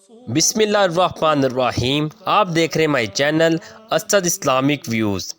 بسم اللہ الرحمن الرحیم۔ آپ دیکھ رہے ہیں my channel Asad Islamic views.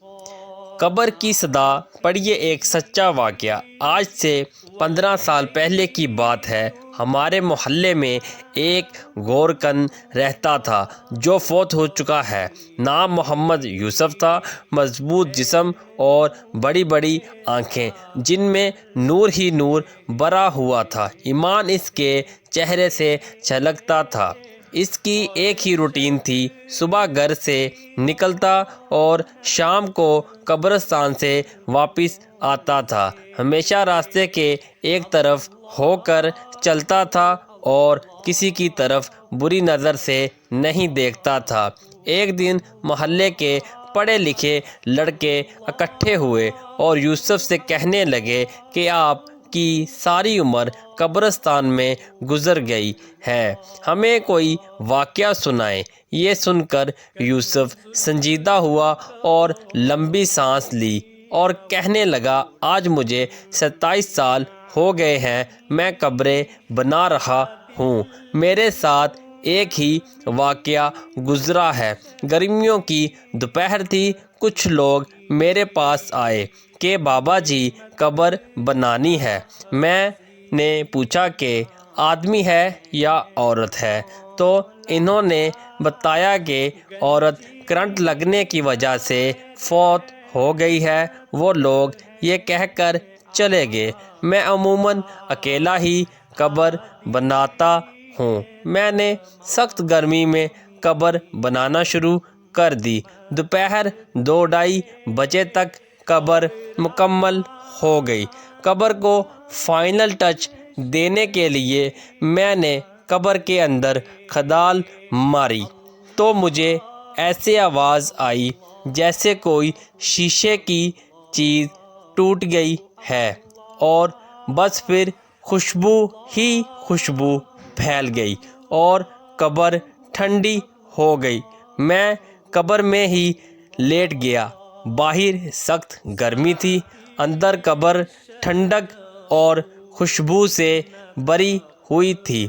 قبر کی صدا پڑھیے ایک سچا واقعہ۔ آج سے 15 سال پہلے کی بات ہے۔ ہمارے محلے میں ایک گورکن رہتا تھا جو فوت ہو چکا ہے۔ نام محمد یوسف تھا۔ مضبوط جسم اور بڑی بڑی آنکھیں جن میں نور ہی نور بھرا ہوا تھا۔ ایمان اس کے چہرے سے چھلکتا تھا۔ اس کی ایک ہی روٹین تھی، صبح گھر سے نکلتا اور شام کو قبرستان سے واپس آتا تھا۔ ہمیشہ راستے کے ایک طرف ہو کر چلتا تھا اور کسی کی طرف بری نظر سے نہیں دیکھتا تھا۔ ایک دن محلے کے پڑھے لکھے لڑکے اکٹھے ہوئے اور یوسف سے کہنے لگے کہ آپ کی ساری عمر قبرستان میں گزر گئی ہے، ہمیں کوئی واقعہ سنائیں۔ یہ سن کر یوسف سنجیدہ ہوا اور لمبی سانس لی اور کہنے لگا، آج مجھے 27 سال ہو گئے ہیں، میں قبریں بنا رہا ہوں۔ میرے ساتھ ایک ہی واقعہ گزرا ہے۔ گرمیوں کی دوپہر تھی، کچھ لوگ میرے پاس آئے کہ بابا جی قبر بنانی ہے۔ میں نے پوچھا کہ آدمی ہے یا عورت ہے، تو انہوں نے بتایا کہ عورت کرنٹ لگنے کی وجہ سے فوت ہو گئی ہے۔ وہ لوگ یہ کہہ کر چلے گئے۔ میں عموماً اکیلا ہی قبر بناتا ہوں۔ میں نے سخت گرمی میں قبر بنانا شروع کر دی۔ دوپہر 2-2:30 بجے تک قبر مکمل ہو گئی۔ قبر کو فائنل ٹچ دینے کے لیے میں نے قبر کے اندر کھدال ماری تو مجھے ایسے آواز آئی جیسے کوئی شیشے کی چیز ٹوٹ گئی ہے، اور بس پھر خوشبو ہی خوشبو پھیل گئی اور قبر ٹھنڈی ہو گئی۔ میں قبر میں ہی لیٹ گیا۔ باہر سخت گرمی تھی، اندر قبر ٹھنڈک اور خوشبو سے بھری ہوئی تھی۔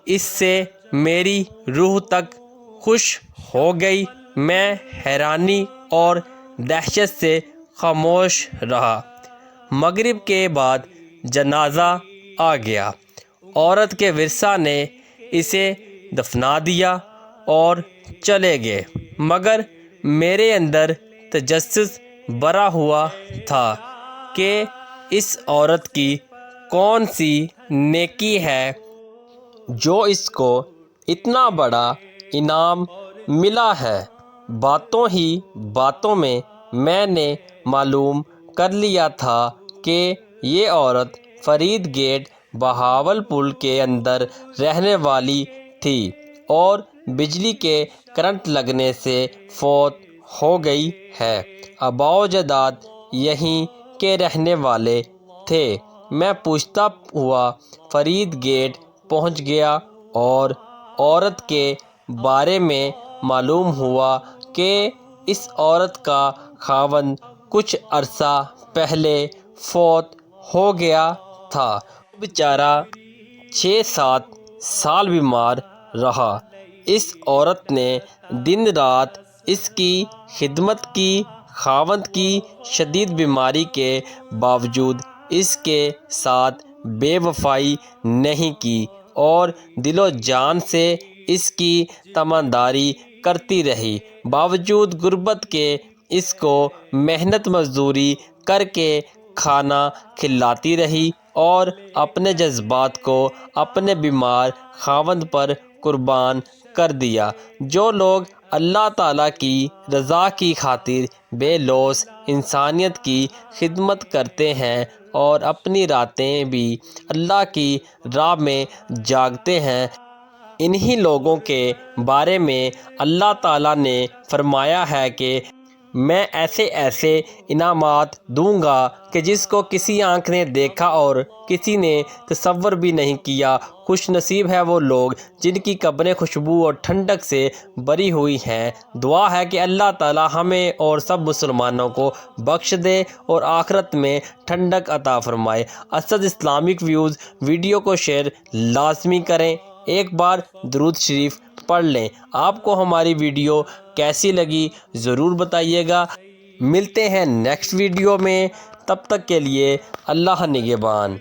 اس سے میری روح تک خوش ہو گئی۔ میں حیرانی اور دہشت سے خاموش رہا۔ مغرب کے بعد جنازہ آ گیا۔ عورت کے ورثاء نے اسے دفنا دیا اور چلے گئے، مگر میرے اندر تجسس بھرا ہوا تھا کہ اس عورت کی کون سی نیکی ہے جو اس کو اتنا بڑا انعام ملا ہے۔ باتوں ہی باتوں میں میں نے معلوم کر لیا تھا کہ یہ عورت فرید گیٹ بہاولپور کے اندر رہنے والی تھی اور بجلی کے کرنٹ لگنے سے فوت ہو گئی ہے۔ آباء و اجداد یہیں کے رہنے والے تھے۔ میں پوچھتا ہوا فرید گیٹ پہنچ گیا اور عورت کے بارے میں معلوم ہوا کہ اس عورت کا خاوند کچھ عرصہ پہلے فوت ہو گیا تھا۔ وہ بیچارہ 6-7 سال بیمار رہا۔ اس عورت نے دن رات اس کی خدمت کی۔ خاوند کی شدید بیماری کے باوجود اس کے ساتھ بے وفائی نہیں کی اور دل و جان سے اس کی تیمارداری کرتی رہی۔ باوجود غربت کے اس کو محنت مزدوری کر کے کھانا کھلاتی رہی اور اپنے جذبات کو اپنے بیمار خاوند پر قربان کر دیا۔ جو لوگ اللہ تعالیٰ کی رضا کی خاطر بے لوث انسانیت کی خدمت کرتے ہیں اور اپنی راتیں بھی اللہ کی راہ میں جاگتے ہیں، انہی لوگوں کے بارے میں اللہ تعالیٰ نے فرمایا ہے کہ میں ایسے ایسے انعامات دوں گا کہ جس کو کسی آنکھ نے دیکھا اور کسی نے تصور بھی نہیں کیا۔ خوش نصیب ہے وہ لوگ جن کی قبریں خوشبو اور ٹھنڈک سے بھری ہوئی ہیں۔ دعا ہے کہ اللہ تعالی ہمیں اور سب مسلمانوں کو بخش دے اور آخرت میں ٹھنڈک عطا فرمائے۔ اسد اسلامک ویوز ویڈیو کو شیئر لازمی کریں۔ ایک بار درود شریف پڑھ لیں۔ آپ کو ہماری ویڈیو کیسی لگی ضرور بتائیے گا۔ ملتے ہیں نیکسٹ ویڈیو میں، تب تک کے لیے اللہ نگہبان۔